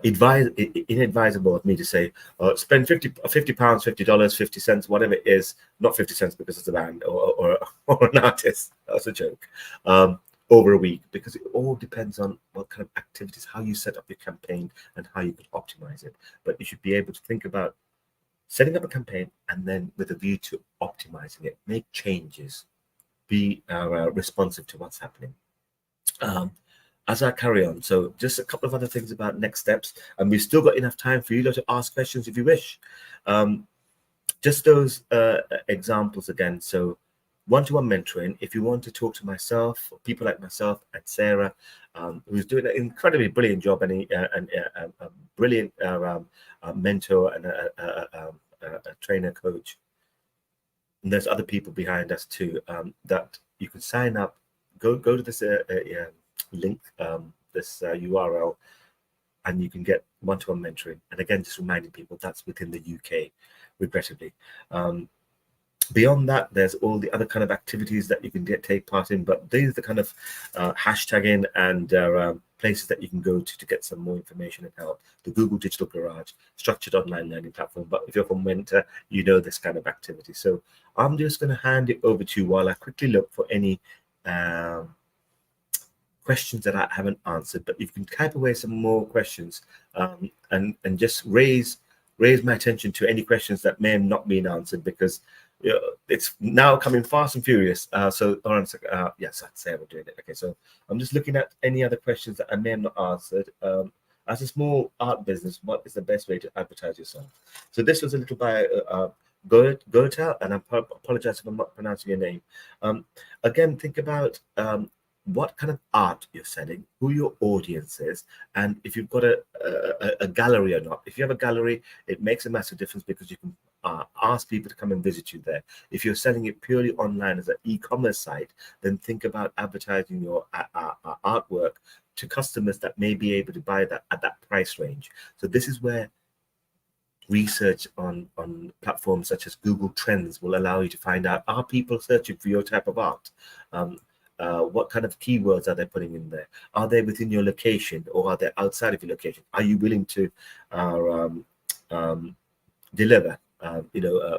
inadvisable of me to say, spend 50 pounds, $50, 50 cents, whatever it is, not 50 cents because it's a band or an artist. That's a joke. Over a week, because it all depends on what kind of activities, how you set up your campaign, and how you can optimize it. But you should be able to think about setting up a campaign and then with a view to optimizing it, make changes, be responsive to what's happening. As I carry on, so just a couple of other things about next steps, and we've still got enough time for you to ask questions if you wish. Just those examples again. So one-to-one mentoring, if you want to talk to myself, or people like myself and Sarah, who's doing an incredibly brilliant job, and a brilliant mentor and a trainer coach. And there's other people behind us too, that you can sign up. Go to this link, this URL, and you can get one-to-one mentoring. And again, just reminding people that's within the UK, regrettably. Beyond that, there's all the other kind of activities that you can take part in, but these are the kind of hashtagging and places that you can go to get some more information and help. The Google Digital Garage, structured online learning platform. But if you're from Wenta, you know this kind of activity. So I'm just going to hand it over to you while I quickly look for any questions that I haven't answered. But you can type away some more questions, and just raise my attention to any questions that may have not been answered, because it's now coming fast and furious. So hold on a second. Yes, I'd say we're doing it. Okay, so I'm just looking at any other questions that I may have not answered. As a small art business, what is the best way to advertise yourself? So this was a little by Goethe, and I apologize if I'm not pronouncing your name. Again, think about what kind of art you're selling, who your audience is, and if you've got a gallery or not. If you have a gallery, it makes a massive difference, because you can ask people to come and visit you there. If you're selling it purely online as an e-commerce site, then think about advertising your artwork to customers that may be able to buy that at that price range. So this is where research on platforms such as Google Trends will allow you to find out, are people searching for your type of art? What kind of keywords are they putting in there? Are they within your location, or are they outside of your location? Are you willing to deliver,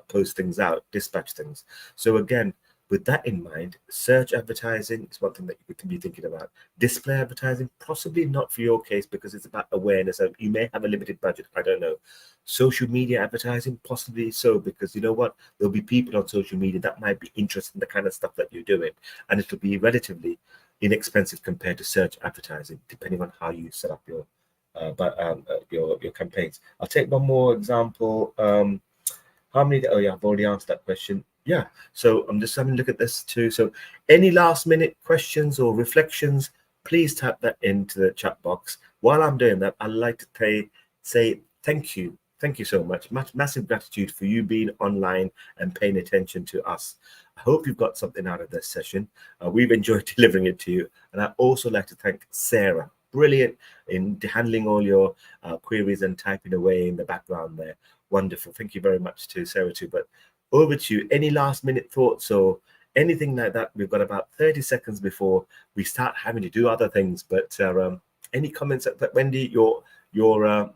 post things out, dispatch things? So again, with that in mind, search advertising is one thing that you could be thinking about. Display advertising, possibly not for your case, because it's about awareness. You may have a limited budget, I don't know. Social media advertising, possibly so, because you know what? There'll be people on social media that might be interested in the kind of stuff that you're doing, and it'll be relatively inexpensive compared to search advertising, depending on how you set up your campaigns. I'll take one more example. How many? Oh yeah, I've already answered that question. Yeah, so I'm just having a look at this too. So any last minute questions or reflections, please type that into the chat box. While I'm doing that, I'd like to say thank you. Thank you so much. Massive gratitude for you being online and paying attention to us. I hope you've got something out of this session. We've enjoyed delivering it to you. And I'd also like to thank Sarah. Brilliant in handling all your queries and typing away in the background there. Wonderful. Thank you very much to Sarah too. But over to you. Any last minute thoughts or anything like that? We've got about 30 seconds before we start having to do other things. But any comments? Wendy, you're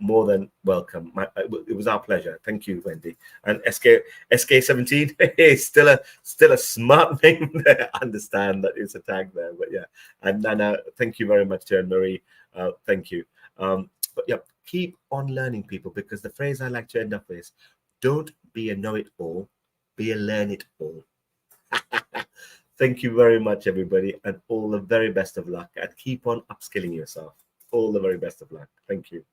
more than welcome. It was our pleasure. Thank you, Wendy. And SK17 is still a smart name there. I understand that it's a tag there, but yeah. And Nana, thank you very much, Anne Marie. Thank you. But yeah, keep on learning, people, because the phrase I like to end up with is, don't be a know-it-all, be a learn-it-all. Thank you very much, everybody, and all the very best of luck, and keep on upskilling yourself. All the very best of luck. Thank you.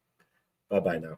Bye-bye now.